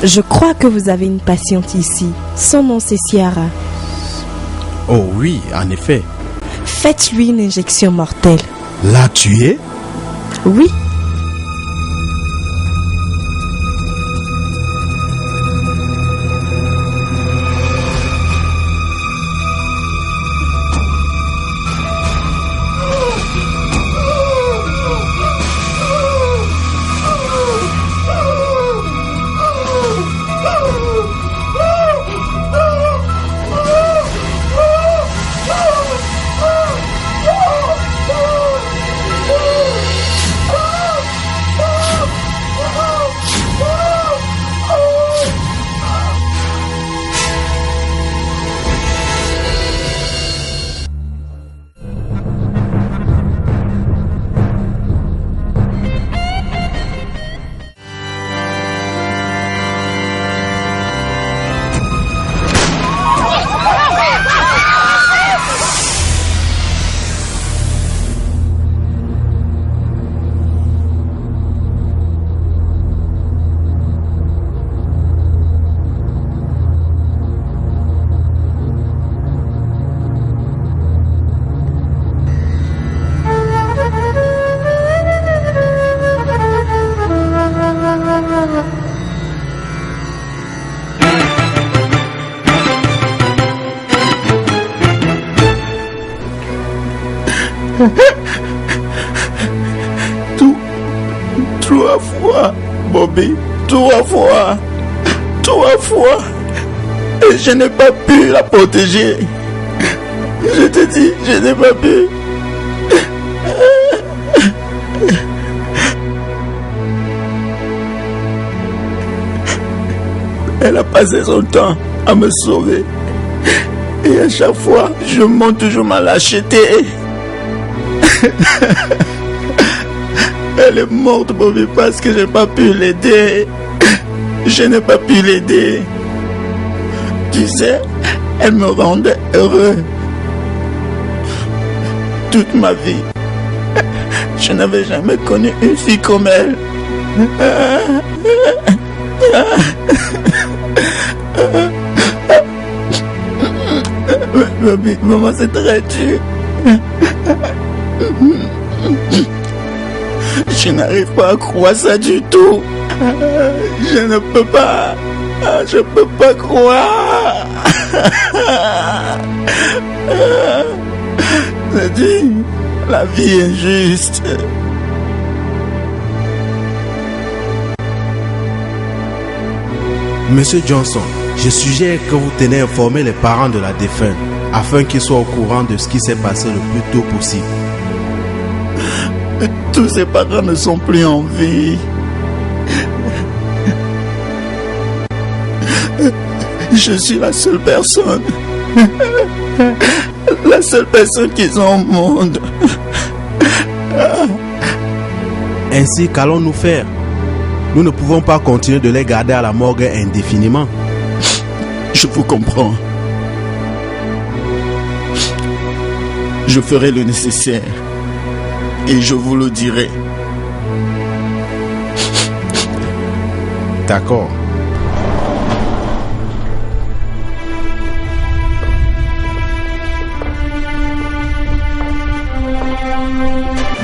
Je crois que vous avez une patiente ici. Son nom c'est Ciara. Oh oui, en effet. Faites-lui une injection mortelle. L'a tué? Oui. Trois fois, Bobby, trois fois. Et je n'ai pas pu la protéger. Je te dis, je n'ai pas pu. Elle a passé son temps à me sauver. Et à chaque fois, je montre toujours ma lâcheté. Elle est morte, Bobby, parce que je n'ai pas pu l'aider. Je n'ai pas pu l'aider. Tu sais, elle me rendait heureux. Toute ma vie, je n'avais jamais connu une fille comme elle. Bobby, maman, c'est très dur. Je n'arrive pas à croire ça du tout. Je ne peux pas. Je peux pas croire. Je dis, la vie est juste. Monsieur Johnson, je suggère que vous tenez informer les parents de la défunte afin qu'ils soient au courant de ce qui s'est passé le plus tôt possible. Tous ses parents ne sont plus en vie. Je suis la seule personne. La seule personne qu'ils ont au monde. Ainsi, qu'allons-nous faire? Nous ne pouvons pas continuer de les garder à la morgue indéfiniment. Je vous comprends. Je ferai le nécessaire. Et je vous le dirai. D'accord.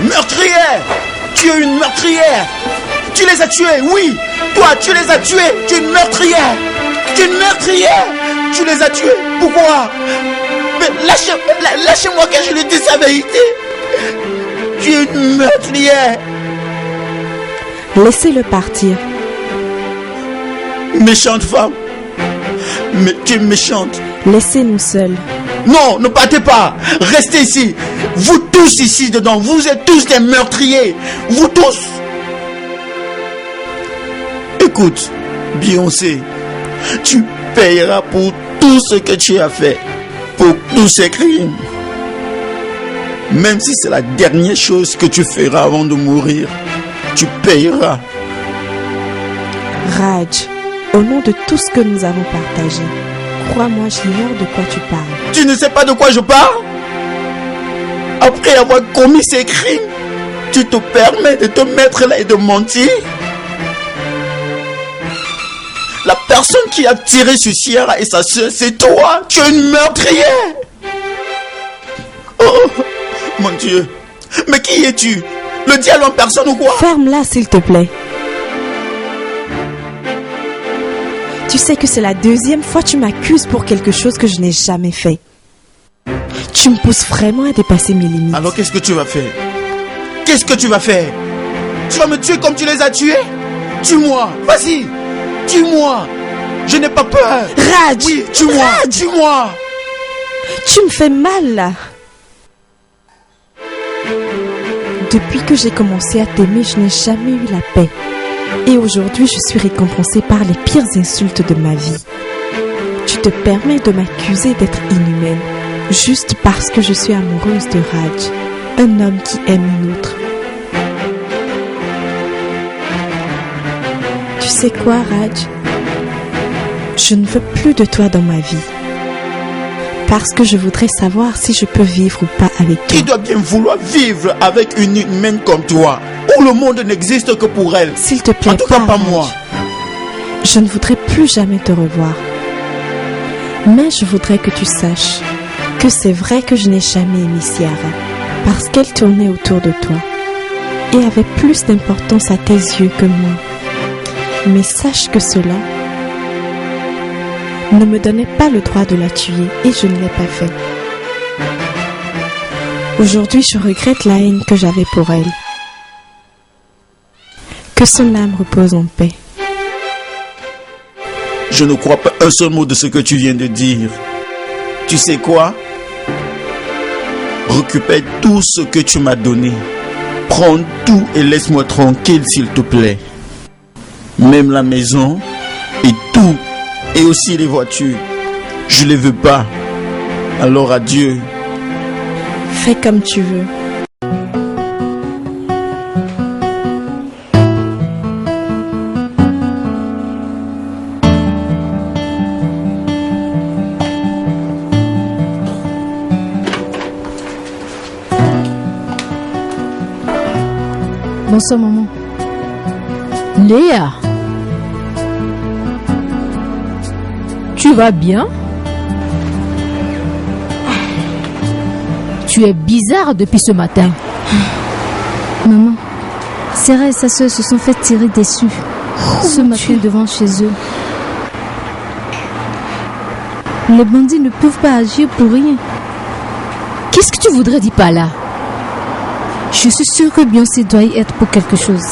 Meurtrière! Tu es une meurtrière! Tu les as tués, oui! Toi, tu les as tués! Tu es une meurtrière! Tu es une meurtrière! Tu les as tués! Pourquoi? Mais lâchez-moi que je lui dise la vérité! Tu es une meurtrière! Laissez-le partir. Méchante femme! Mais tu es méchante! Laissez-nous seuls. Non, ne partez pas! Restez ici! Vous tous ici dedans, vous êtes tous des meurtriers! Vous tous! Écoute, Beyoncé, tu payeras pour tout ce que tu as fait, pour tous ces crimes. Même si c'est la dernière chose que tu feras avant de mourir, tu payeras. Raj, au nom de tout ce que nous avons partagé, crois-moi, j'ignore de quoi tu parles. Tu ne sais pas de quoi je parle? Après avoir commis ces crimes, tu te permets de te mettre là et de mentir? La personne qui a tiré sur Sierra et sa soeur, c'est toi. Tu es une meurtrière. Oh, mon Dieu. Mais qui es-tu? Le diable en personne ou quoi? Ferme-la, s'il te plaît. Tu sais que c'est la deuxième fois que tu m'accuses pour quelque chose que je n'ai jamais fait. Tu me pousses vraiment à dépasser mes limites. Alors qu'est-ce que tu vas faire? Qu'est-ce que tu vas faire? Tu vas me tuer comme tu les as tués? Tue-moi, vas-y, tue-moi. Je n'ai pas peur. Raj! Oui, tue-moi, tue-moi. Tu me fais mal là. Depuis que j'ai commencé à t'aimer, je n'ai jamais eu la paix. Et aujourd'hui, je suis récompensée par les pires insultes de ma vie. Tu te permets de m'accuser d'être inhumaine, juste parce que je suis amoureuse de Raj, un homme qui aime une autre. Tu sais quoi, Raj? Je ne veux plus de toi dans ma vie. Parce que je voudrais savoir si je peux vivre ou pas avec toi. Qui doit bien vouloir vivre avec une humaine comme toi, où le monde n'existe que pour elle? S'il te plaît, en tout cas pas Raj. moi. Je ne voudrais plus jamais te revoir. Mais je voudrais que tu saches que c'est vrai que je n'ai jamais aimé Sierra, parce qu'elle tournait autour de toi et avait plus d'importance à tes yeux que moi. Mais sache que cela ne me donnait pas le droit de la tuer et je ne l'ai pas fait. Aujourd'hui, je regrette la haine que j'avais pour elle. Que son âme repose en paix. Je ne crois pas un seul mot de ce que tu viens de dire. Tu sais quoi? Récupère tout ce que tu m'as donné. Prends tout et laisse-moi tranquille, s'il te plaît. Même la maison et tout. Et aussi les voitures. Je les veux pas. Alors adieu. Fais comme tu veux. Bonsoir maman. Léa, tu vas bien? Tu es bizarre depuis ce matin. Maman, Sarah et sa soeur se sont fait tirer dessus ce matin devant chez eux. Les bandits ne peuvent pas agir pour rien. Qu'est-ce que tu voudrais dire par là? Je suis sûre que Beyoncé doit y être pour quelque chose.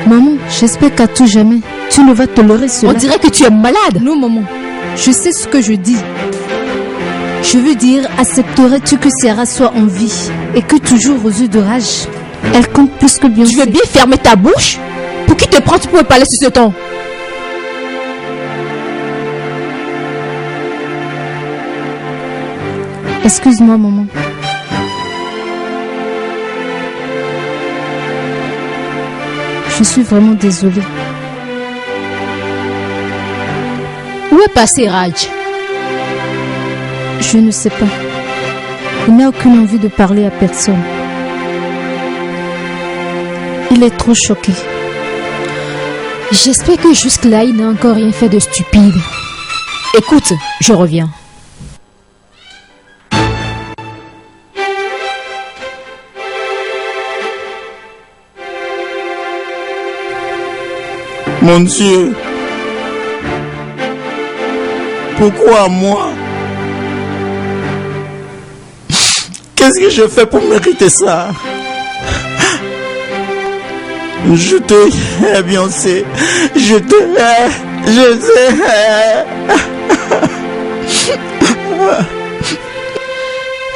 Maman, j'espère qu'à tout jamais, tu ne vas tolérer cela. On dirait que tu es malade. Non, maman, je sais ce que je dis. Je veux dire, accepterais-tu que Sarah soit en vie et que toujours aux yeux de Raj, elle compte plus que Beyoncé? Tu veux bien fermer ta bouche? Pour qui te prends-tu pour parler sur ce ton? Excuse-moi, maman. Je suis vraiment désolée. Où est passé Raj? Je ne sais pas. Il n'a aucune envie de parler à personne. Il est trop choqué. J'espère que jusque-là, il n'a encore rien fait de stupide. Écoute, je reviens. Mon Dieu. Pourquoi moi? Qu'est-ce que je fais pour mériter ça? Je te hais, Beyoncé. Je te hais. Je te hais.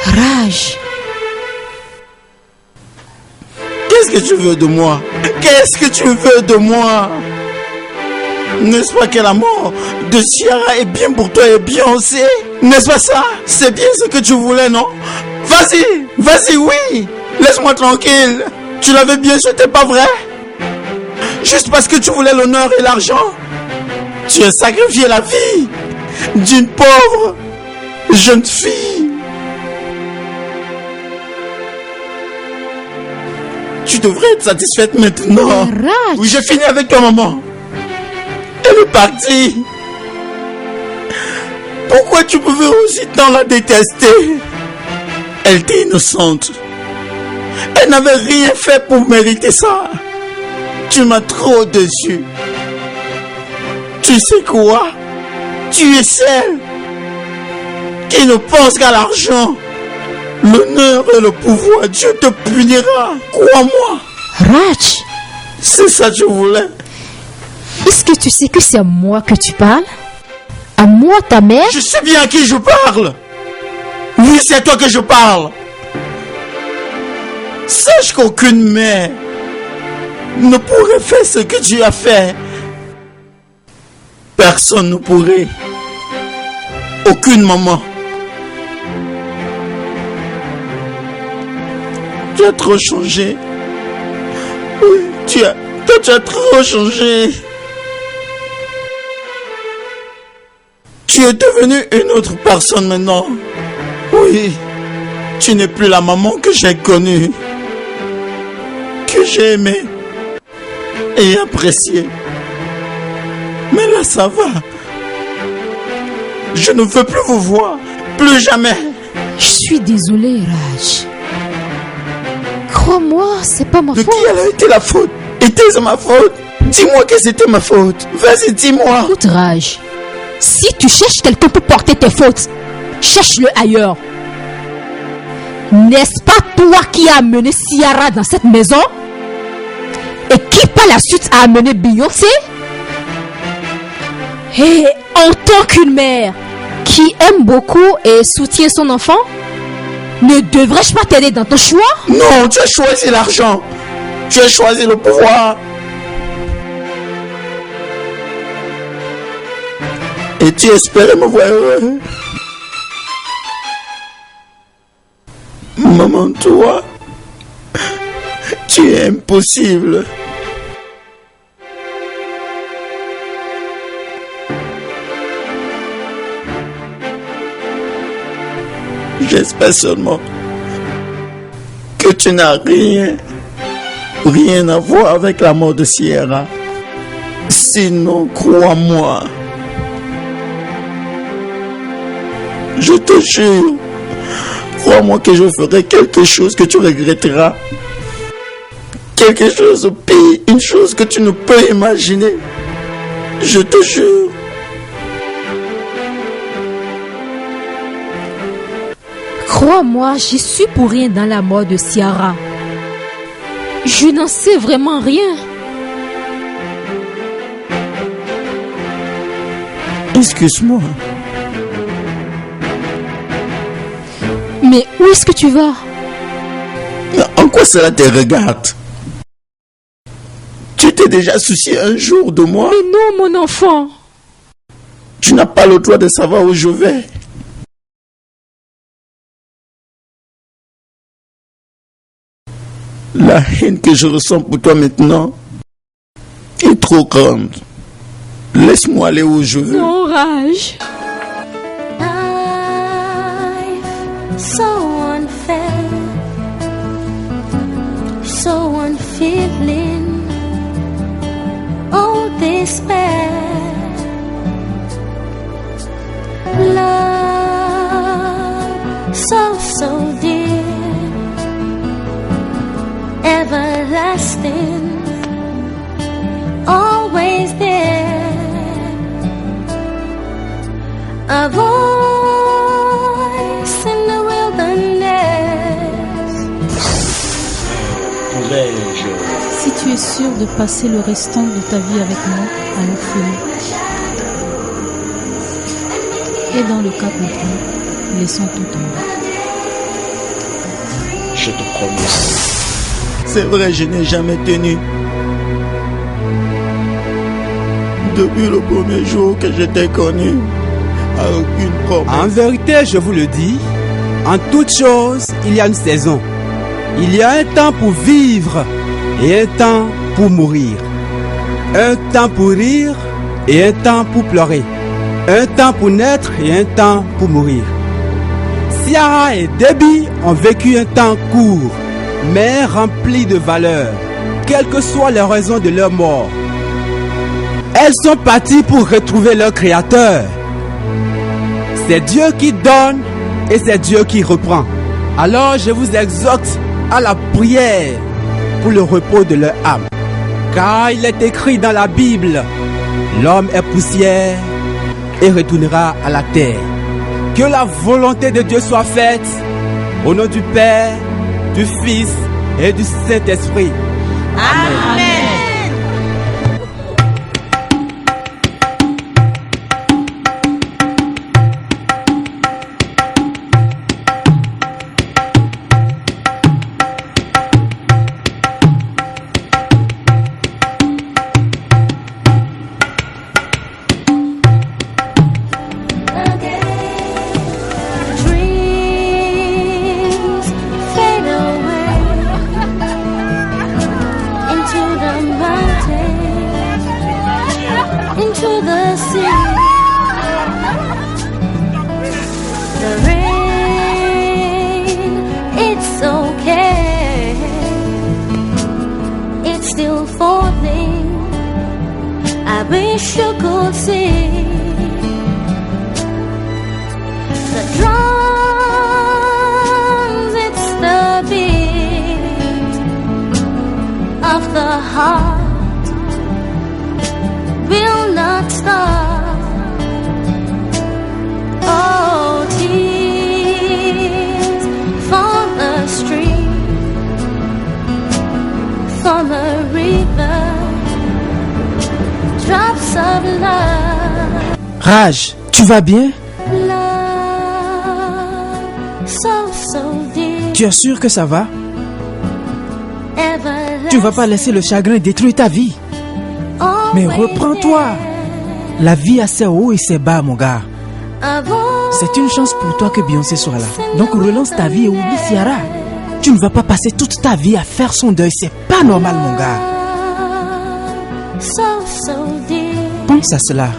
Raj. Qu'est-ce que tu veux de moi? Qu'est-ce que tu veux de moi? N'est-ce pas que la mort de Sierra est bien pour toi et Beyoncé? N'est-ce pas ça? C'est bien ce que tu voulais, non? Vas-y, vas-y, oui. Laisse-moi tranquille. Tu l'avais bien souhaité, pas vrai? Juste parce que tu voulais l'honneur et l'argent. Tu as sacrifié la vie d'une pauvre jeune fille. Tu devrais être satisfaite maintenant. Raj. Oui, j'ai fini avec toi, maman. Elle est partie. Pourquoi tu pouvais aussi tant la détester? Elle était innocente. Elle n'avait rien fait pour mériter ça. Tu m'as trop déçu. Tu sais quoi? Tu es celle qui ne pense qu'à l'argent, l'honneur et le pouvoir. Dieu te punira, crois-moi. Raj, C'est ça que je voulais. est-ce que tu sais que c'est à moi que tu parles? À moi, ta mère? Je sais bien à qui je parle. Oui, c'est à toi que je parle. Sache qu'aucune mère ne pourrait faire ce que tu as fait. Personne ne pourrait. Aucune maman. Tu as trop changé. Oui, tu as trop changé. Tu es devenue une autre personne maintenant. Oui, tu n'es plus la maman que j'ai connue, que j'ai aimée et appréciée. Mais là, ça va. Je ne veux plus vous voir, plus jamais. Je suis désolée, Raj. Crois-moi, c'est pas ma De faute. qui elle a été la faute? Était-ce ma faute? Dis-moi que c'était ma faute. Vas-y, dis-moi. Écoute, Raj, si tu cherches quelqu'un pour porter tes fautes, cherche-le ailleurs. N'est-ce pas toi qui as amené Ciara dans cette maison? Et qui par la suite a amené Beyoncé? Et en tant qu'une mère qui aime beaucoup et soutient son enfant, ne devrais-je pas t'aider dans ton choix? Non, tu as choisi l'argent. Tu as choisi le pouvoir. Et tu espérais me voir heureux. Maman, toi, tu es impossible. J'espère seulement que tu n'as rien à voir avec la mort de Ciara. Sinon, crois-moi, je te jure, crois-moi que je ferai quelque chose que tu regretteras. Quelque chose de pire, une chose que tu ne peux imaginer. Je te jure. Crois-moi, j'y suis pour rien dans la mort de Ciara. Je n'en sais vraiment rien. Excuse-moi. Mais où est-ce que tu vas? En quoi cela te regarde? Tu t'es déjà soucié un jour de moi? Mais non, mon enfant. Tu n'as pas le droit de savoir où je vais. La haine que je ressens pour toi maintenant est trop grande. Laisse-moi aller où je veux. Non, Raj. So unfair, so unfeeling, oh despair, love so dear, everlasting, always there, a voice in the wilderness. Si tu es sûr de passer le restant de ta vie avec moi, alors fais-le. Et dans le cas contraire, laissons tout tomber. Je te promets. C'est vrai, je n'ai jamais tenu. Depuis le premier jour que je t'ai connu, à aucune promesse. En vérité, je vous le dis, en toute chose, il y a une saison. Il y a un temps pour vivre et un temps pour mourir. Un temps pour rire et un temps pour pleurer. Un temps pour naître et un temps pour mourir. Ciara et Debbie ont vécu un temps court. mais remplies de valeur, quelles que soient les raisons de leur mort. Elles sont parties pour retrouver leur Créateur. C'est Dieu qui donne et c'est Dieu qui reprend. Alors je vous exhorte à la prière pour le repos de leur âme. Car il est écrit dans la Bible, l'homme est poussière et retournera à la terre. Que la volonté de Dieu soit faite au nom du Père, du Fils et du Saint-Esprit. Amen. Dreams fade away into the mountains, into the sea. The rain, it's okay, it's still falling. I wish you could see. The drums, it's the beat of the heart, will not stop. Oh, tears from a stream, from a river, drops of love. Raj, tu vas bien? Tu es sûr que ça va? Tu vas pas laisser le chagrin détruire ta vie. Mais reprends-toi. La vie a ses hauts et ses bas, mon gars. C'est une chance pour toi que Beyoncé soit là. Donc relance ta vie et oublie Ciara. Tu ne vas pas passer toute ta vie à faire son deuil. C'est pas normal, mon gars. Pense à cela.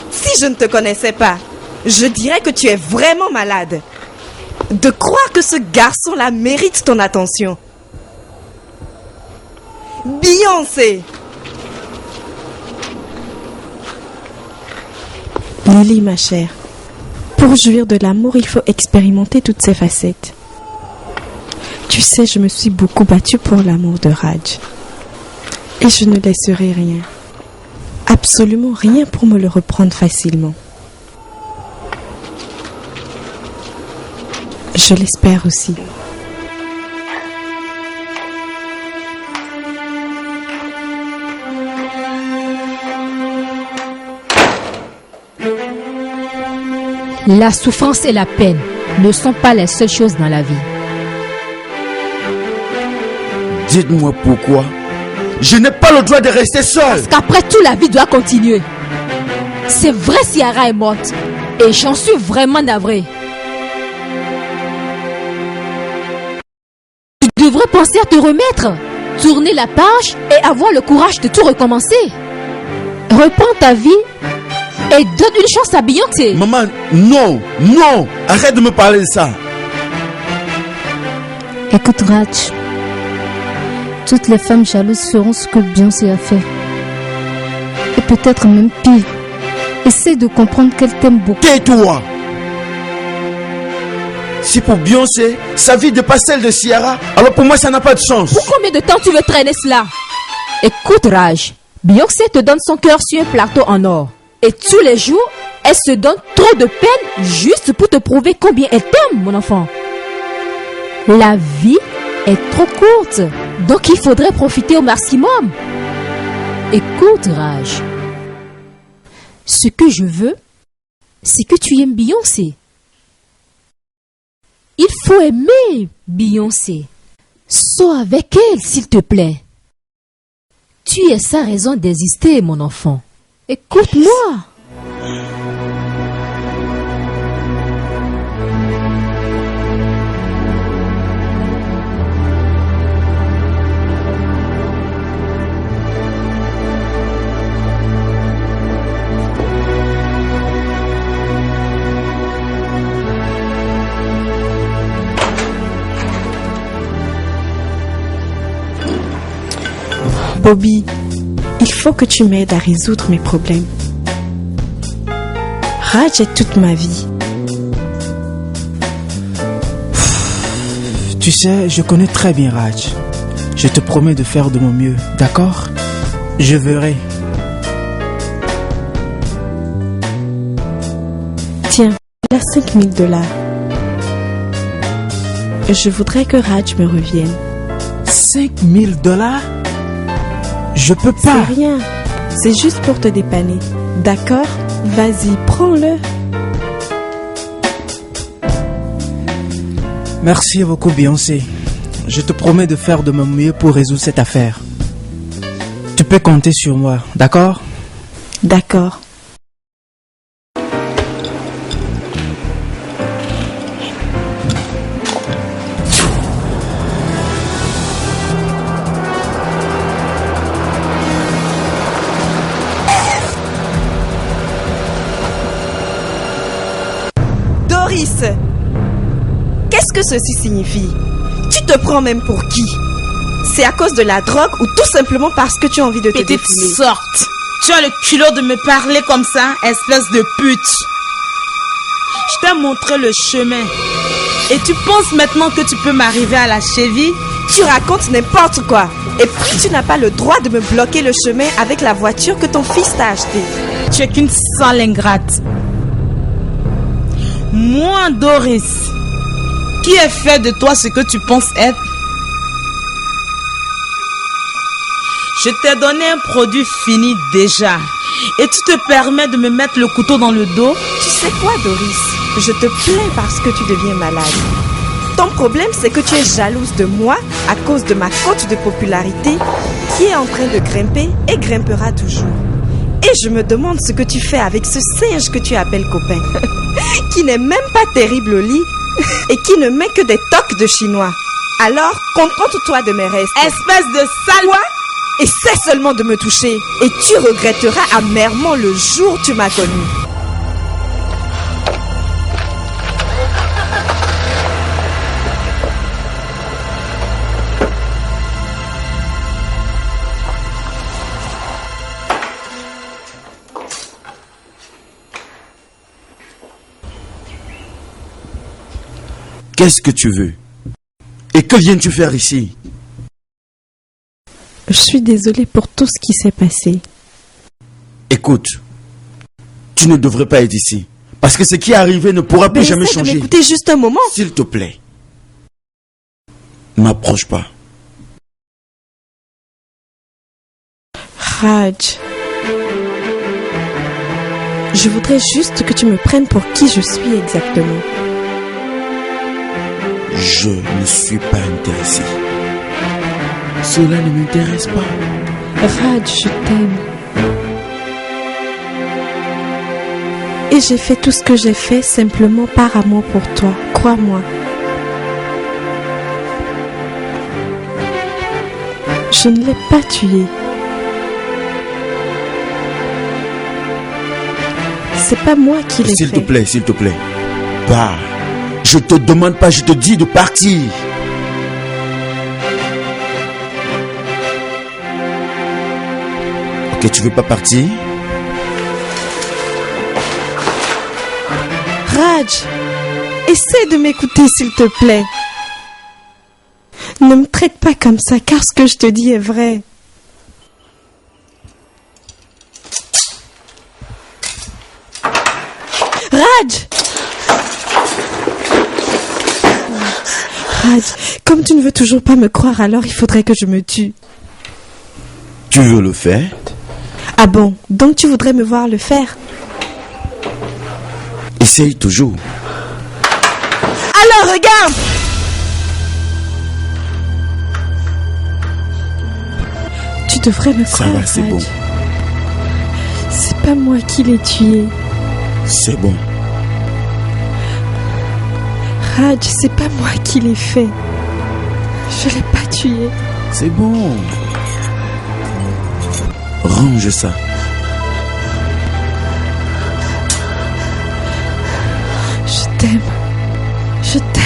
Si je ne te connaissais pas, je dirais que tu es vraiment malade. De croire que ce garçon-là mérite ton attention. Beyoncé! Lily, ma chère, pour jouir de l'amour, il faut expérimenter toutes ses facettes. Tu sais, je me suis beaucoup battue pour l'amour de Raj. Et je ne laisserai rien. Absolument rien pour me le reprendre facilement. Je l'espère aussi. La souffrance et la peine ne sont pas les seules choses dans la vie. Dites-moi pourquoi. Je n'ai pas le droit de rester seul. Parce qu'après tout, la vie doit continuer. C'est vrai, Ciara est morte. Et j'en suis vraiment navré. Tu devrais penser à te remettre, tourner la page et avoir le courage de tout recommencer. Reprends ta vie et donne une chance à Beyoncé. Maman, non, non, arrête de me parler de ça. Écoute, Raj. Toutes les femmes jalouses feront ce que Beyoncé a fait. Et peut-être même pire. Essaie de comprendre qu'elle t'aime beaucoup. Tais-toi. Si pour Beyoncé, sa vie dépasse celle de Ciara, alors pour moi ça n'a pas de sens. Pour combien de temps tu veux traîner cela? Écoute, Raj, Beyoncé te donne son cœur sur un plateau en or. Et tous les jours, elle se donne trop de peine juste pour te prouver combien elle t'aime, mon enfant. La vie est trop courte, donc il faudrait profiter au maximum. Écoute, Raj. Ce que je veux, c'est que tu aimes Beyoncé. Il faut aimer Beyoncé. Sois avec elle, s'il te plaît. Tu es sa raison d'exister, mon enfant. Écoute-moi. Bobby, il faut que tu m'aides à résoudre mes problèmes. Raj est toute ma vie. Tu sais, je connais très bien Raj. Je te promets de faire de mon mieux, d'accord? Je verrai. Tiens, là $5,000. Je voudrais que Raj me revienne. $5,000? Je peux pas. C'est rien. C'est juste pour te dépanner. D'accord? Vas-y, prends-le. Merci beaucoup, Beyoncé. Je te promets de faire de mon mieux pour résoudre cette affaire. Tu peux compter sur moi, d'accord? D'accord. Doris, qu'est-ce que ceci signifie? Tu te prends même pour qui? C'est à cause de la drogue ou tout simplement parce que tu as envie de te Petite défouler? sorte. Tu as le culot de me parler comme ça, espèce de pute. Je t'ai montré le chemin. Et tu penses maintenant que tu peux m'arriver à la cheville? Tu racontes n'importe quoi. Et puis tu n'as pas le droit de me bloquer le chemin avec la voiture que ton fils t'a achetée. Tu es qu'une sale ingrate. Moi, Doris, qui ai fait de toi ce que tu penses être? Je t'ai donné un produit fini déjà. Et tu te permets de me mettre le couteau dans le dos? Tu sais quoi, Doris? Je te plains parce que tu deviens malade. Ton problème, c'est que tu es jalouse de moi à cause de ma cote de popularité qui est en train de grimper et grimpera toujours. Et je me demande ce que tu fais avec ce singe que tu appelles copain, qui n'est même pas terrible au lit et qui ne met que des tocs de chinois. Alors, contente-toi de mes restes. Espèce de sale... Quoi? Et cesse seulement de me toucher. Et tu regretteras amèrement le jour où tu m'as connu. Qu'est-ce que tu veux? Et que viens-tu faire ici? Je suis désolée pour tout ce qui s'est passé. Écoute, tu ne devrais pas être ici. Parce que ce qui est arrivé ne pourra plus jamais essaie de changer. m'écouter juste un moment. S'il te plaît, ne m'approche pas. Raj, je voudrais juste que tu me prennes pour qui je suis exactement. Je ne suis pas intéressé. Cela ne m'intéresse pas. Raj, je t'aime. Et j'ai fait tout ce que j'ai fait simplement par amour pour toi, crois-moi. Je ne l'ai pas tué. C'est pas moi qui l'ai fait. S'il te plaît. Pars. Je te demande pas, je te dis de partir. Ok, tu veux pas partir? Raj, essaie de m'écouter s'il te plaît. Ne me traite pas comme ça car ce que je te dis est vrai. Raj! Raj, comme tu ne veux toujours pas me croire, alors il faudrait que je me tue. Tu veux le faire? Ah bon, donc tu voudrais me voir le faire? Essaye toujours. Alors regarde! Tu devrais me Ça croire, va, c'est Raj. bon. C'est pas moi qui l'ai tué. C'est bon. Raj, c'est pas moi qui l'ai fait. Je l'ai pas tué. C'est bon. Range ça. Je t'aime. Je t'aime.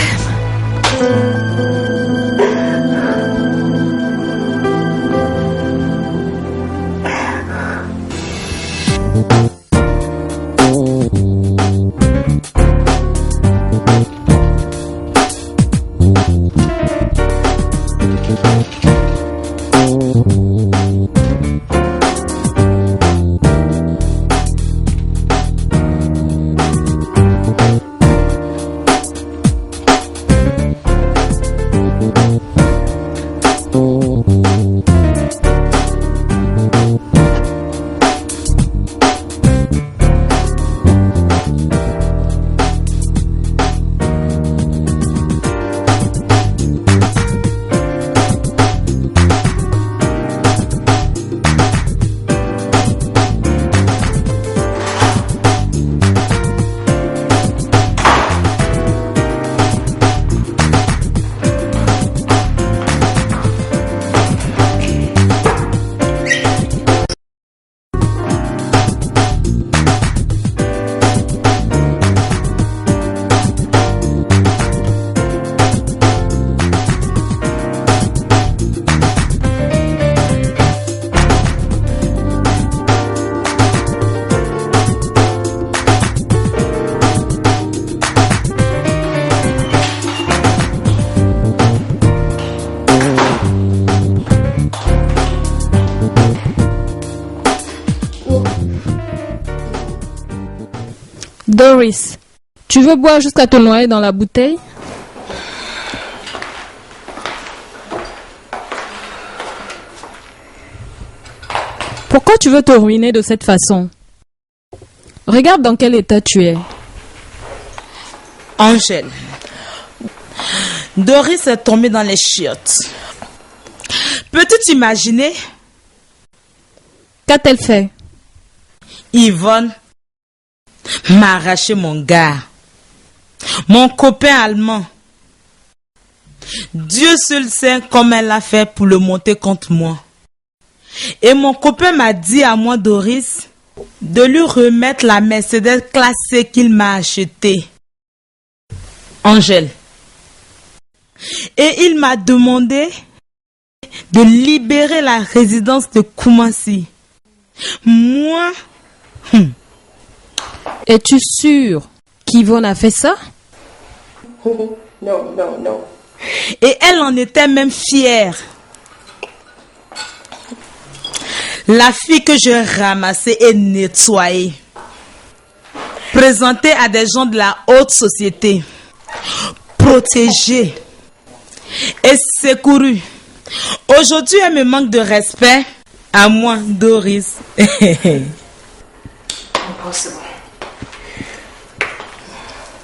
Doris, tu veux boire jusqu'à te noyer dans la bouteille? Pourquoi tu veux te ruiner de cette façon? Regarde dans quel état tu es. Angèle, Doris est tombée dans les chiottes. Peux-tu t'imaginer? Qu'a-t-elle fait? Yvonne m'a arraché mon gars, mon copain allemand. Dieu seul sait comment elle a fait pour le monter contre moi. Et mon copain m'a dit à moi, Doris, de lui remettre la Mercedes classée qu'il m'a achetée. Angèle. Et il m'a demandé de libérer la résidence de Koumassi. Moi... Es-tu sûr qu'Yvonne a fait ça? Non. Et elle en était même fière. La fille que je ramassais et nettoyais, présentée à des gens de la haute société, protégée et secourue. Aujourd'hui, elle me manque de respect. À moi, Doris.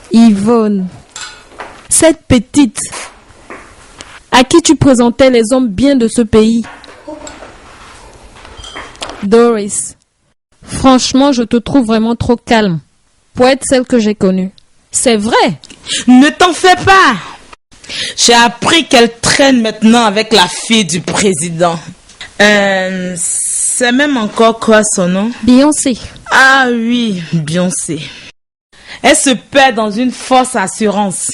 Yvonne, cette petite à qui tu présentais les hommes bien de ce pays. Doris, franchement, je te trouve vraiment trop calme pour être celle que j'ai connue. C'est vrai. Ne t'en fais pas. J'ai appris qu'elle traîne maintenant avec la fille du président. C'est même encore quoi son nom? Beyoncé. Ah oui, Beyoncé. Elle se perd dans une fausse assurance.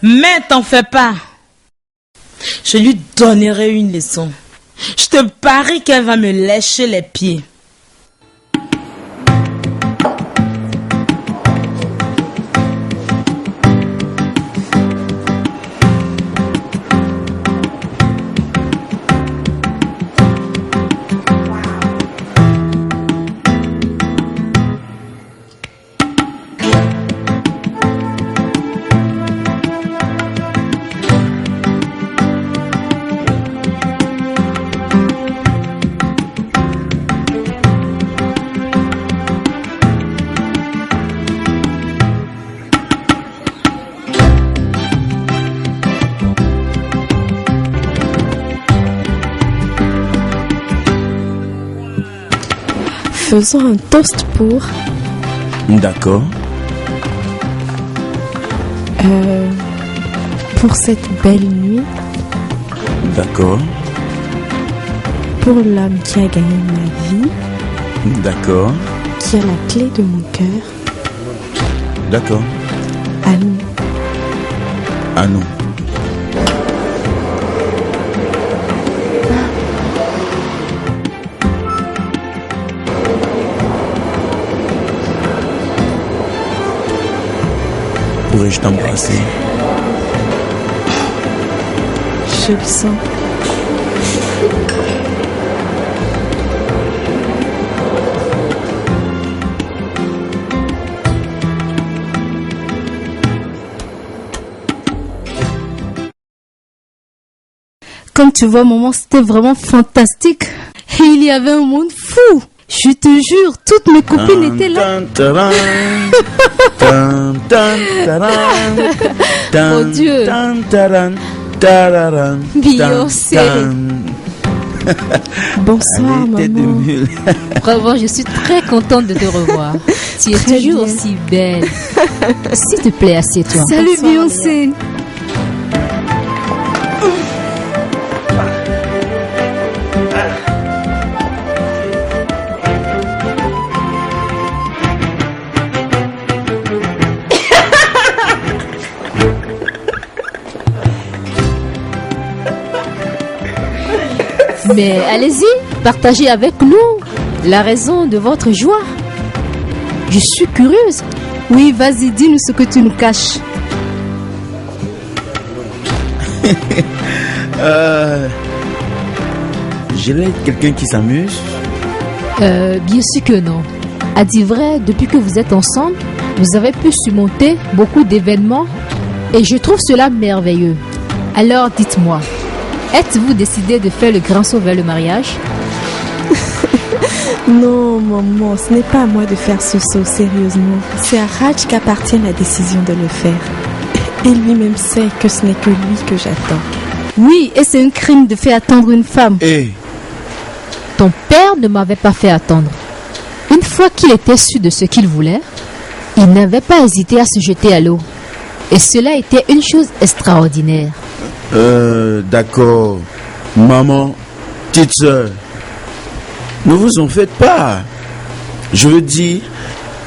Mais t'en fais pas. Je lui donnerai une leçon. Je te parie qu'elle va me lécher les pieds. Faisons un toast D'accord. pour cette belle nuit, D'accord. pour l'homme qui a gagné ma vie, D'accord. qui a la clé de mon cœur. D'accord. À nous. À nous. Pourrais-je t'embrasser? Je le sens. Comme tu vois, maman, c'était vraiment fantastique. Et il y avait un monde fou. Je te jure, toutes mes copines étaient là. Oh Dieu. Beyoncé. Bonsoir, Allez, tête de maman. mule. Vraiment, je suis très contente de te revoir. Tu es Très toujours bien. aussi belle. S'il te plaît, assieds-toi. Salut Bonsoir, Beyoncé. Mais allez-y, partagez avec nous la raison de votre joie. Je suis curieuse. Oui, vas-y, dis-nous ce que tu nous caches. J'ai l'air de quelqu'un qui s'amuse. Bien sûr que non. À dire vrai, depuis que vous êtes ensemble, vous avez pu surmonter beaucoup d'événements et je trouve cela merveilleux. Alors dites-moi, êtes-vous décidé de faire le grand saut vers le mariage? Non, maman, ce n'est pas à moi de faire ce saut, sérieusement. C'est à Raj qu'appartient la décision de le faire. Et lui-même sait que ce n'est que lui que j'attends. Oui, et c'est un crime de faire attendre une femme. Et Ton père ne m'avait pas fait attendre. Une fois qu'il était sûr de ce qu'il voulait, il n'avait pas hésité à se jeter à l'eau. Et cela était une chose extraordinaire. d'accord. Maman, petite sœur, ne vous en faites pas. Je veux dire,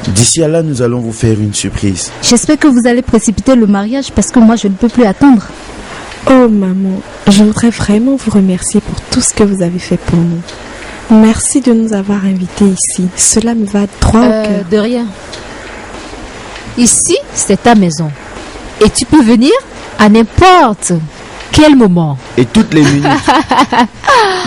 d'ici à là, nous allons vous faire une surprise. J'espère que vous allez précipiter le mariage parce que moi je ne peux plus attendre. Oh, maman, je voudrais vraiment vous remercier pour tout ce que vous avez fait pour nous. Merci de nous avoir invités ici. Cela me va droit au cœur. De rien. Ici, c'est ta maison. Et tu peux venir à n'importe quel moment. Et toutes les minutes.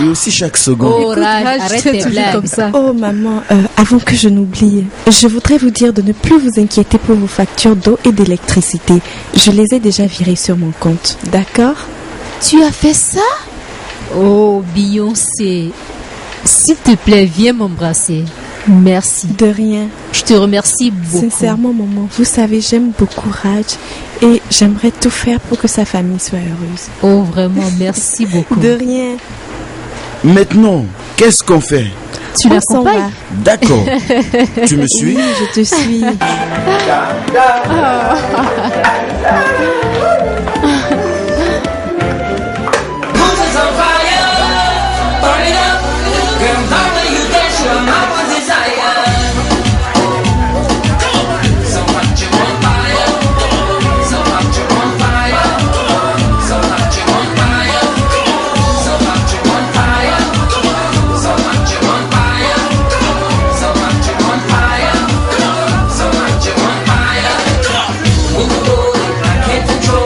Et aussi chaque seconde. Oh, Raj, Raj, arrête c'est tes toujours blagues. comme ça. Oh, maman, avant que je n'oublie, je voudrais vous dire de ne plus vous inquiéter pour vos factures d'eau et d'électricité. Je les ai déjà virées sur mon compte. D'accord? Tu as fait ça? Oh, Beyoncé. S'il te plaît, viens m'embrasser. Merci. De rien. Je te remercie beaucoup. Sincèrement, maman, vous savez, j'aime beaucoup Raj et j'aimerais tout faire pour que sa famille soit heureuse. Oh, vraiment, merci beaucoup. De rien. Maintenant, qu'est-ce qu'on fait? Tu On s'en l'accompagnes? va. D'accord. Tu me suis? Oui, je te suis. Can't control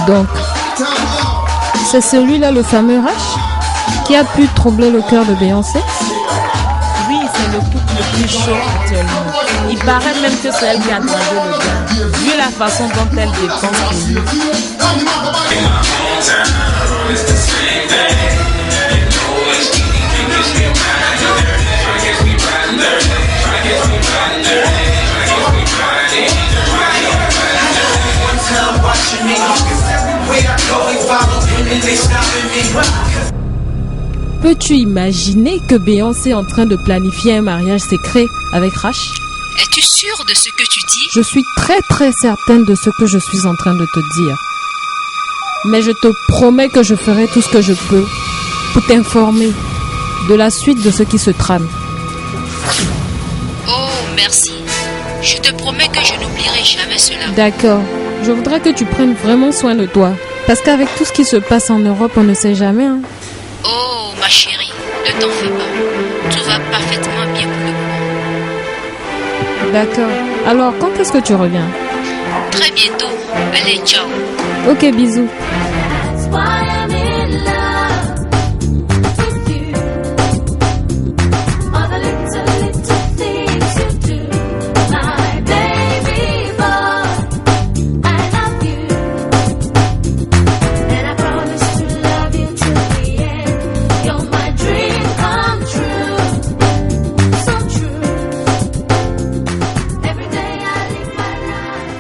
Donc, c'est celui-là, le fameux Rush, qui a pu troubler le cœur de Beyoncé? Oui, c'est le couple le plus chaud actuellement. Il paraît même que c'est elle qui a dragué le gars, vu la façon dont elle dépense pour lui. Peux-tu imaginer que Beyoncé est en train de planifier un mariage secret avec Rush? Es-tu sûre de ce que tu dis? Je suis très certaine de ce que je suis en train de te dire. Mais je te promets que je ferai tout ce que je peux pour t'informer de la suite de ce qui se trame. Oh, merci. Je te promets que je n'oublierai jamais cela. D'accord. Je voudrais que tu prennes vraiment soin de toi. Parce qu'avec tout ce qui se passe en Europe, on ne sait jamais. Hein. Oh, ma chérie, ne t'en fais pas. Tout va parfaitement bien pour le moment. D'accord. Alors, quand est-ce que tu reviens? Très bientôt. Allez, ciao. Ok, bisous. That's why I'm in love with you. All the little things you do, my baby boy. I love you, and I promise to love you till the end. You're my dream come true, so true. Every day I live my life.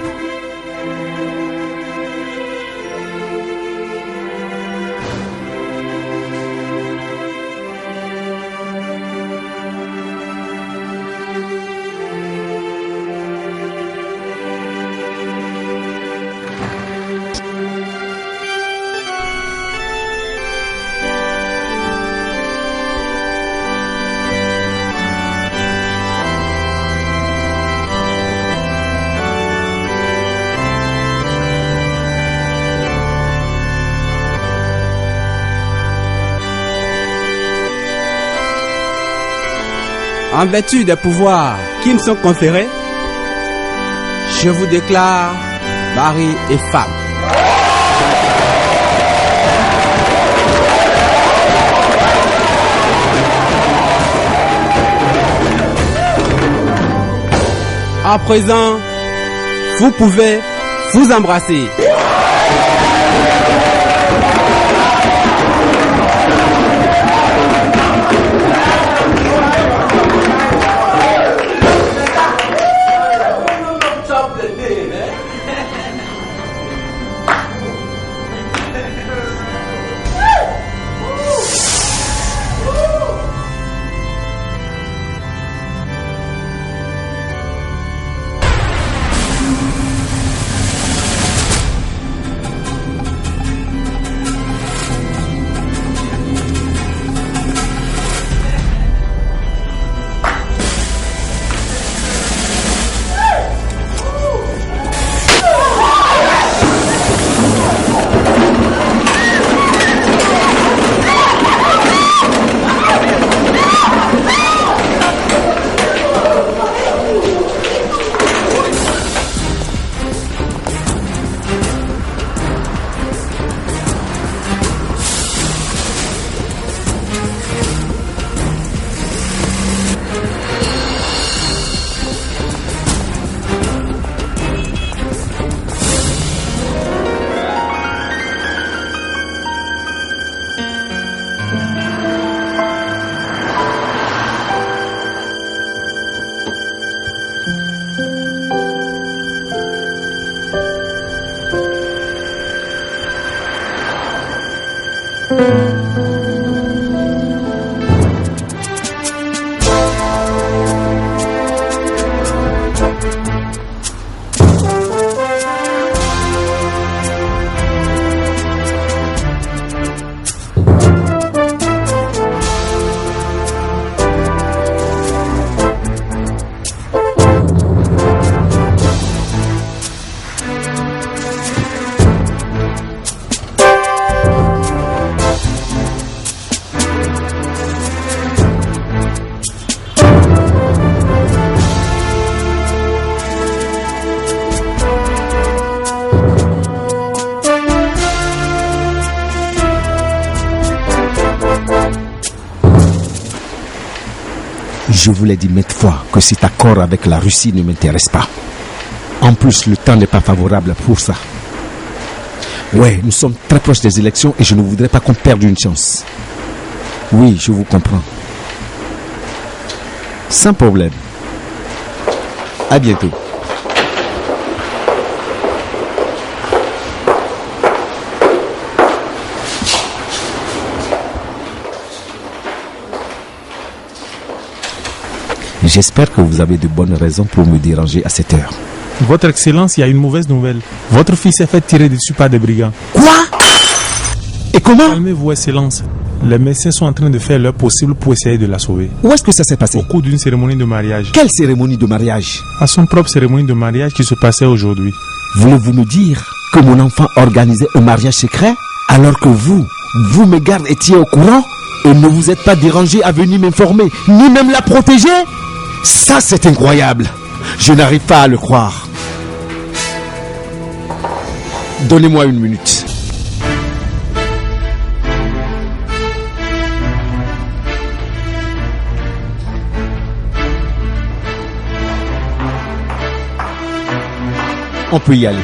En vertu des pouvoirs qui me sont conférés, je vous déclare mari et femme. À présent, vous pouvez vous embrasser. Je vous l'ai dit maintes fois que cet accord avec la Russie ne m'intéresse pas. En plus, le temps n'est pas favorable pour ça. Ouais, nous sommes très proches des élections et je ne voudrais pas qu'on perde une chance. Oui, je vous comprends. Sans problème. À bientôt. J'espère que vous avez de bonnes raisons pour me déranger à cette heure. Votre Excellence, il y a une mauvaise nouvelle. Votre fils s'est fait tirer dessus par des brigands. Quoi? Et comment? Calmez-vous, Excellence. Les médecins sont en train de faire leur possible pour essayer de la sauver. Où est-ce que ça s'est passé? Au cours d'une cérémonie de mariage. Quelle cérémonie de mariage? À son propre cérémonie de mariage qui se passait aujourd'hui. Voulez-vous me dire que mon enfant organisait un mariage secret alors que vous, mes gardes, étiez au courant et ne vous êtes pas dérangé à venir m'informer, ni même la protéger? Ça, c'est incroyable. Je n'arrive pas à le croire. Donnez-moi une minute. On peut y aller.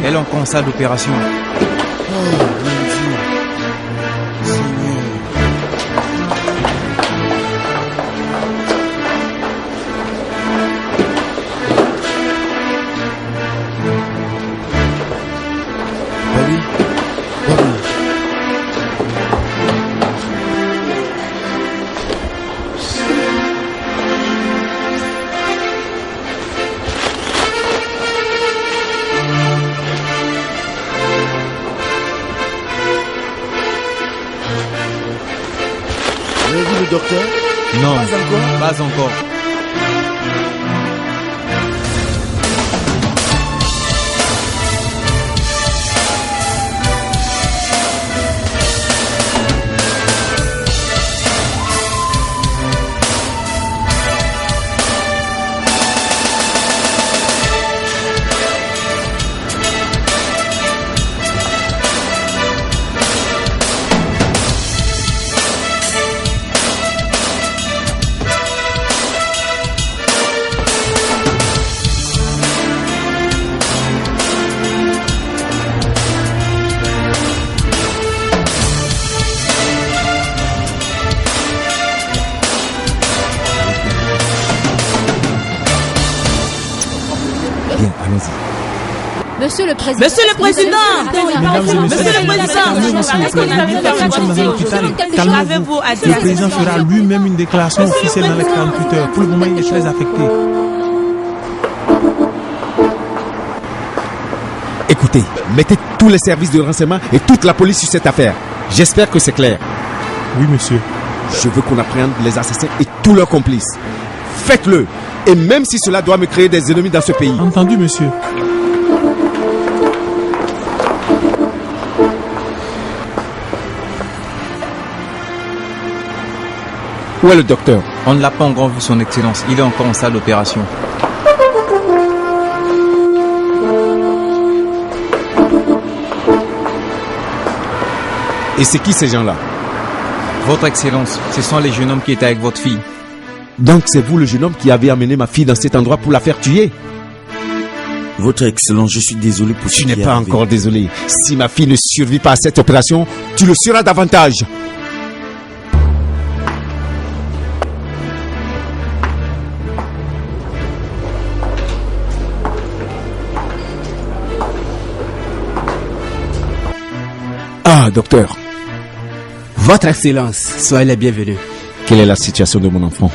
Elle est en salle d'opération. Oh, mon Dieu. Seigneur. Bobby. Bobby. Vous avez vu le docteur? Non, Pas encore? pas encore. Bien, allons-y. Monsieur le Président. Monsieur le Président. Monsieur le Président. Calmez-vous. Le président fera lui-même une déclaration officielle dans les 48 heures. Pour le moment, il est très affecté. Écoutez, mettez tous les services de renseignement et toute la police sur cette affaire. J'espère que c'est clair. Oui, monsieur. Je veux qu'on appréhende les assassins et tous leurs complices. Faites-le. Et même si cela doit me créer des ennemis dans ce pays. Entendu, monsieur. Où est le docteur? On ne l'a pas encore vu, son excellence. Il est encore en salle d'opération. Et c'est qui ces gens-là? Votre excellence, ce sont les jeunes hommes qui étaient avec votre fille. Donc c'est vous le jeune homme qui avez amené ma fille dans cet endroit pour la faire tuer? Votre Excellence, je suis désolé pour ce Tu qui n'es est pas arrivé. encore désolé. Si ma fille ne survit pas à cette opération, tu le seras davantage. Ah, docteur. Votre Excellence, soyez les bienvenus. Quelle est la situation de mon enfant?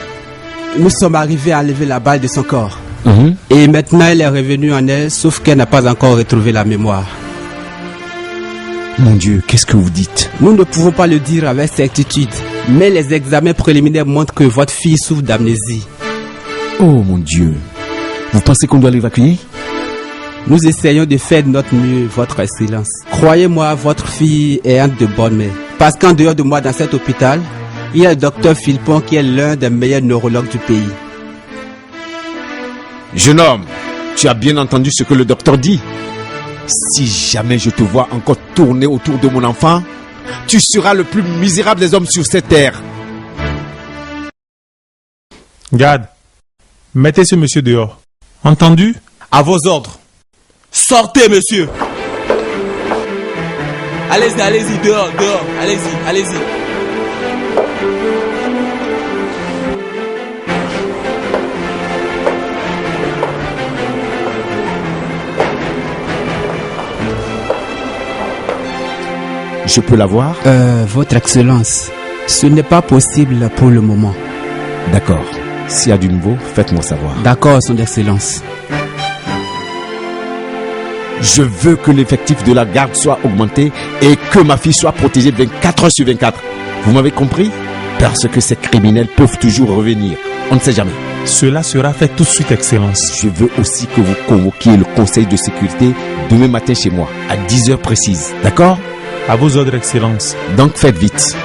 Nous sommes arrivés à enlever la balle de son corps. Et maintenant, elle est revenue en elle, sauf qu'elle n'a pas encore retrouvé la mémoire. Mon Dieu, qu'est-ce que vous dites? Nous ne pouvons pas le dire avec certitude, mais les examens préliminaires montrent que votre fille souffre d'amnésie. Oh mon Dieu. Vous pensez qu'on doit l'évacuer? Nous essayons de faire de notre mieux, votre Excellence. Croyez-moi, votre fille est entre de bonnes mains. Parce qu'en dehors de moi, dans cet hôpital, il y a le docteur Philpon qui est l'un des meilleurs neurologues du pays. Jeune homme, tu as bien entendu ce que le docteur dit. Si jamais je te vois encore tourner autour de mon enfant, tu seras le plus misérable des hommes sur cette terre. Garde, mettez ce monsieur dehors. Entendu? À vos ordres. Sortez, monsieur. Allez-y, allez-y, dehors, dehors, allez-y, allez-y. Je peux la voir? Votre Excellence, ce n'est pas possible pour le moment. D'accord. S'il y a du nouveau, faites-moi savoir. D'accord, Son Excellence. Je veux que l'effectif de la garde soit augmenté et que ma fille soit protégée 24 heures sur 24. Vous m'avez compris? Parce que ces criminels peuvent toujours revenir. On ne sait jamais. Cela sera fait tout de suite, Excellence. Je veux aussi que vous convoquiez le conseil de sécurité demain matin chez moi, à 10 heures précises. D'accord? À vos ordres, Excellence. Donc faites vite.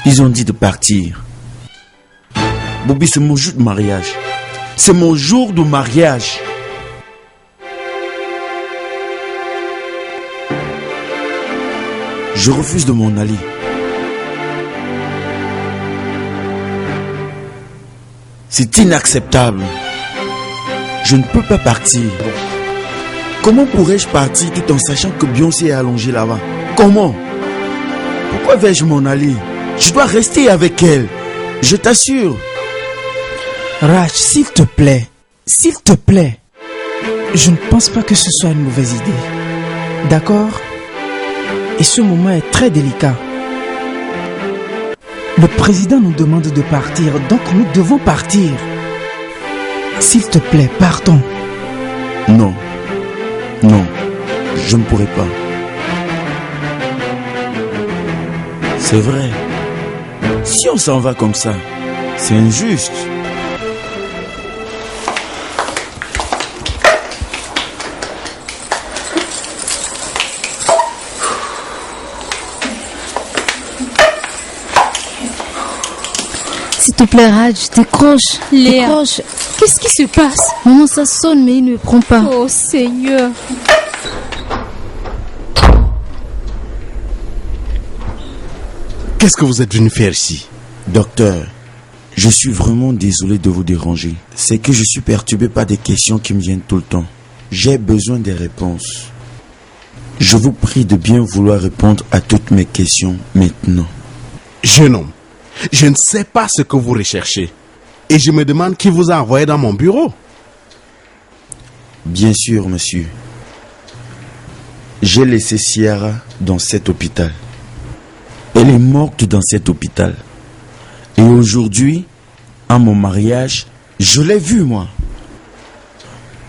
Ils ont dit de partir. Bobby, c'est mon jour de mariage. C'est mon jour de mariage. Je refuse de m'en aller. C'est inacceptable. Je ne peux pas partir. Comment pourrais-je partir tout en sachant que Beyoncé est allongée là-bas? Comment? Pourquoi vais-je m'en aller? Je dois rester avec elle. Je t'assure. Raj, s'il te plaît, je ne pense pas que ce soit une mauvaise idée. D'accord? Et ce moment est très délicat. Le président nous demande de partir, donc nous devons partir. S'il te plaît, partons. Non. Non, je ne pourrai pas. C'est vrai. Si on s'en va comme ça, c'est injuste. S'il te plaît, Raj, décroche. Léa, Décroche. qu'est-ce qui se passe? Maman, ça sonne, mais il ne prend pas. Oh Seigneur. Qu'est-ce que vous êtes venu faire ici? Docteur, je suis vraiment désolé de vous déranger. C'est que je suis perturbé par des questions qui me viennent tout le temps. J'ai besoin des réponses. Je vous prie de bien vouloir répondre à toutes mes questions maintenant. Jeune homme, je ne sais pas ce que vous recherchez. Et je me demande qui vous a envoyé dans mon bureau. Bien sûr, monsieur. J'ai laissé Ciara dans cet hôpital. Elle est morte dans cet hôpital. Et aujourd'hui, à mon mariage, je l'ai vue, moi.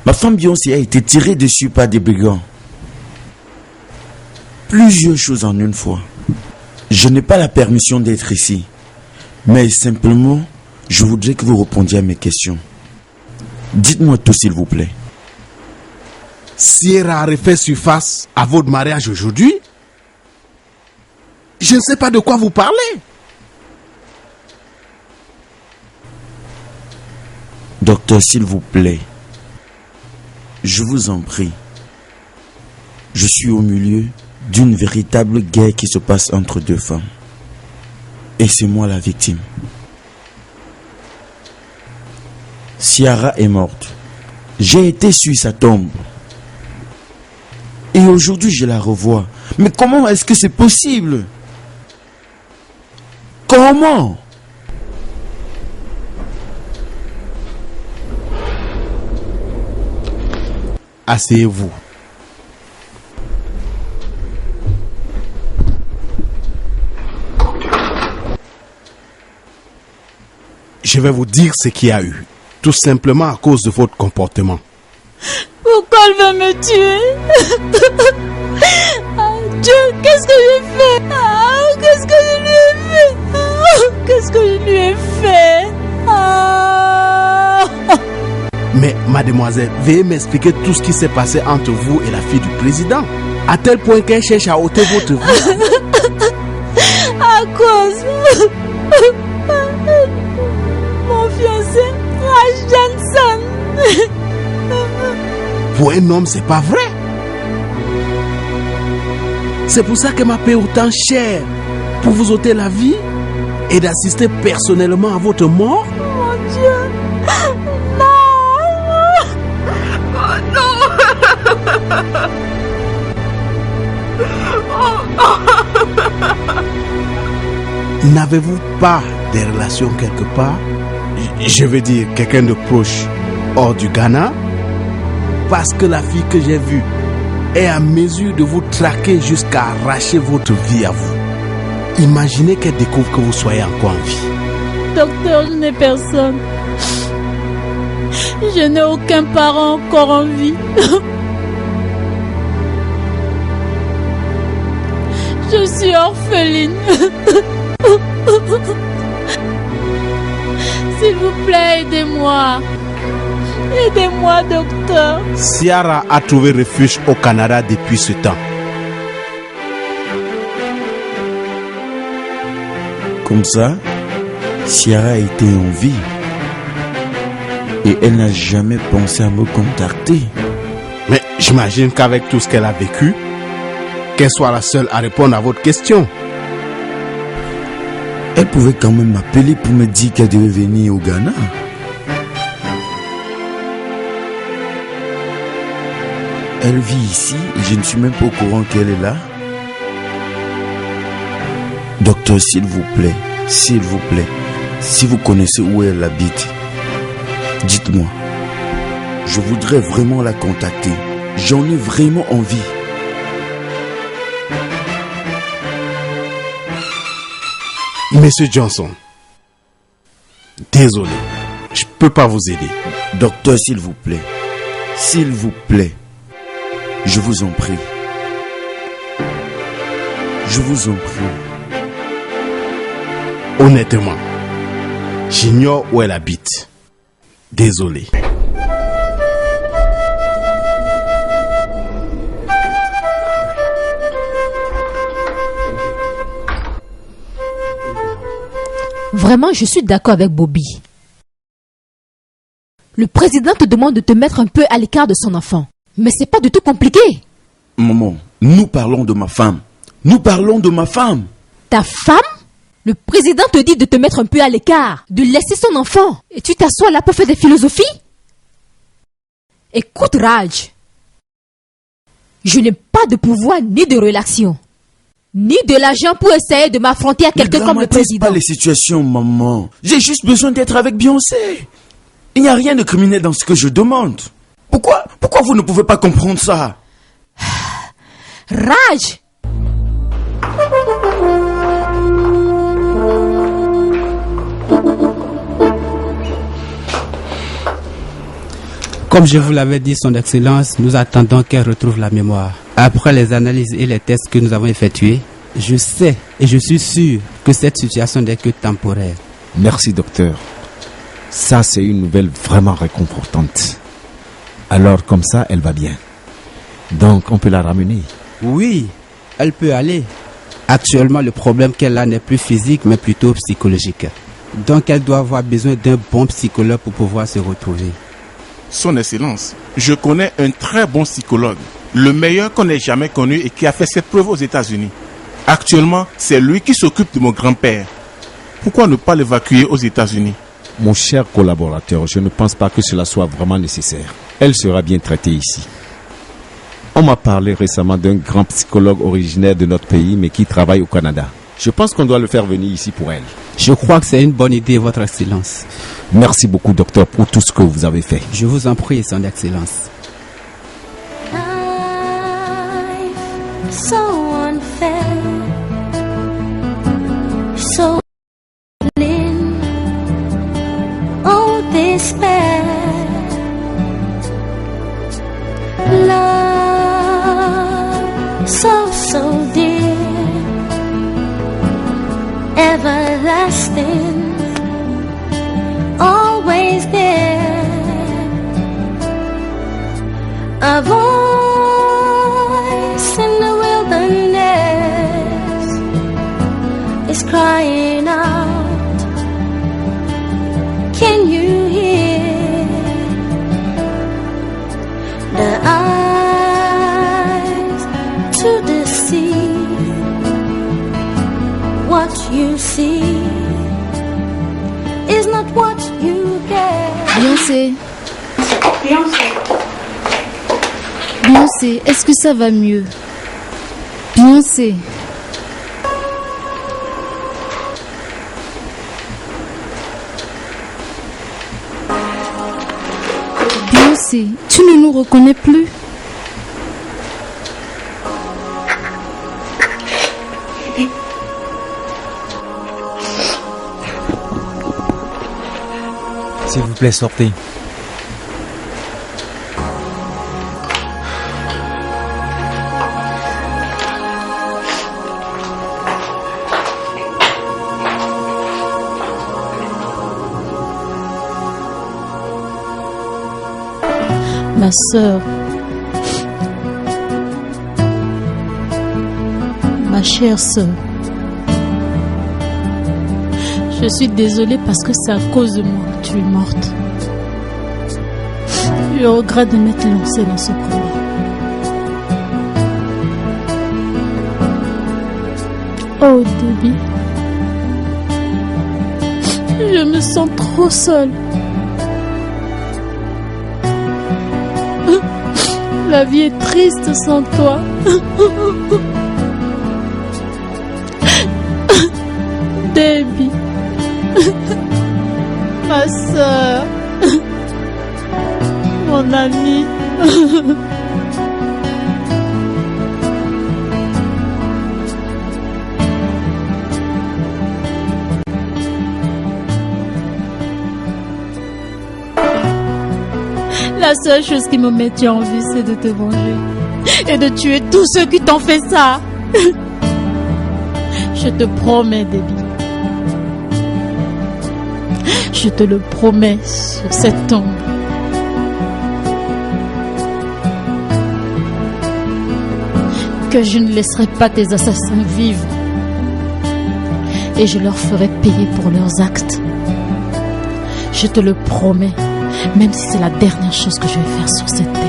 Ma femme Beyoncé a été tirée dessus par des brigands. Plusieurs choses en une fois. Je n'ai pas la permission d'être ici. Mais simplement, je voudrais que vous répondiez à mes questions. Dites-moi tout, s'il vous plaît. Sierra a refait surface à votre mariage aujourd'hui? Je ne sais pas de quoi vous parlez. Docteur, s'il vous plaît, je vous en prie. Je suis au milieu d'une véritable guerre qui se passe entre deux femmes. Et c'est moi la victime. Ciara est morte. J'ai été sur sa tombe. Et aujourd'hui, je la revois. Mais comment est-ce que c'est possible? Comment? Asseyez-vous. Je vais vous dire ce qu'il y a eu. Tout simplement à cause de votre comportement. Pourquoi elle va me tuer? Ah, Dieu, qu'est-ce que j'ai fait? Ah, qu'est-ce que je lui ai fait? Ah, qu'est-ce que je lui ai fait? Ah. Mais mademoiselle, veuillez m'expliquer tout ce qui s'est passé entre vous et la fille du président. À tel point qu'elle cherche à ôter votre vie. À cause mon fiancé, Raj Johnson. Pour un homme, c'est pas vrai. C'est pour ça qu'elle m'a payé autant cher. Pour vous ôter la vie et d'assister personnellement à votre mort. Mon Dieu. Non. Oh non. N'avez-vous pas des relations quelque part? Je veux dire, quelqu'un de proche hors du Ghana? Parce que la fille que j'ai vue est à mesure de vous traquer jusqu'à arracher votre vie à vous. Imaginez qu'elle découvre que vous soyez encore en vie. Docteur, je n'ai personne. Je n'ai aucun parent encore en vie. Je suis orpheline. S'il vous plaît, aidez-moi. Aidez-moi, docteur. Ciara a trouvé refuge au Canada depuis ce temps. Comme ça, Ciara était en vie. Et elle n'a jamais pensé à me contacter. Mais j'imagine qu'avec tout ce qu'elle a vécu, qu'elle soit la seule à répondre à votre question. Elle pouvait quand même m'appeler pour me dire qu'elle devait venir au Ghana. Elle vit ici et je ne suis même pas au courant qu'elle est là. Docteur, s'il vous plaît, si vous connaissez où elle habite, dites-moi. Je voudrais vraiment la contacter. J'en ai vraiment envie. Monsieur Johnson, désolé, je peux pas vous aider. Docteur, s'il vous plaît, je vous en prie. Je vous en prie. Honnêtement, j'ignore où elle habite. Désolé. Vraiment, je suis d'accord avec Bobby. Le président te demande de te mettre un peu à l'écart de son enfant. Mais c'est pas du tout compliqué. Maman, nous parlons de ma femme. Nous parlons de ma femme. Ta femme? Le président te dit de te mettre un peu à l'écart, de laisser son enfant. Et tu t'assois là pour faire des philosophies? Écoute, Raj. Je n'ai pas de pouvoir ni de relation, ni de l'argent pour essayer de m'affronter à quelqu'un comme le président. Ne dramatise pas les situations, maman. J'ai juste besoin d'être avec Beyoncé. Il n'y a rien de criminel dans ce que je demande. Pourquoi vous ne pouvez pas comprendre ça? Raj! Comme je vous l'avais dit, Son Excellence, nous attendons qu'elle retrouve la mémoire. Après les analyses et les tests que nous avons effectués, je sais et je suis sûr que cette situation n'est que temporaire. Merci, docteur. Ça, c'est une nouvelle vraiment réconfortante. Alors, comme ça, elle va bien. Donc, on peut la ramener. Oui, elle peut aller. Actuellement, le problème qu'elle a n'est plus physique, mais plutôt psychologique. Donc, elle doit avoir besoin d'un bon psychologue pour pouvoir se retrouver. Son Excellence, je connais un très bon psychologue, le meilleur qu'on ait jamais connu et qui a fait ses preuves aux États-Unis. Actuellement, c'est lui qui s'occupe de mon grand-père. Pourquoi ne pas l'évacuer aux États-Unis? Mon cher collaborateur, je ne pense pas que cela soit vraiment nécessaire. Elle sera bien traitée ici. On m'a parlé récemment d'un grand psychologue originaire de notre pays, mais qui travaille au Canada. Je pense qu'on doit le faire venir ici pour elle. Je crois que c'est une bonne idée, Votre Excellence. Merci beaucoup, docteur, pour tout ce que vous avez fait. Je vous en prie, Son Excellence. So unfair, so in, oh despair, love so dear, everlasting, always there, a voice in the wilderness is crying out. Can you hear the eyes to the sea? What you see is not what you get. Beyoncé. Beyoncé, est-ce que ça va mieux? Beyoncé. Beyoncé, tu ne nous reconnais plus? S'il vous plaît, sortez. Ma sœur, ma chère sœur, je suis désolée parce que c'est à cause de moi que tu es morte. Je regrette de m'être lancée dans ce combat. Oh Debbie, je me sens trop seule. La vie est triste sans toi. Debbie, ma sœur, mon amie. La seule chose qui me mettait en vie, c'est de te venger et de tuer tous ceux qui t'ont fait ça. Je te promets, Debbie. Je te le promets sur cette tombe. Que je ne laisserai pas tes assassins vivre. Et je leur ferai payer pour leurs actes. Je te le promets. Même si c'est la dernière chose que je vais faire sur cette terre.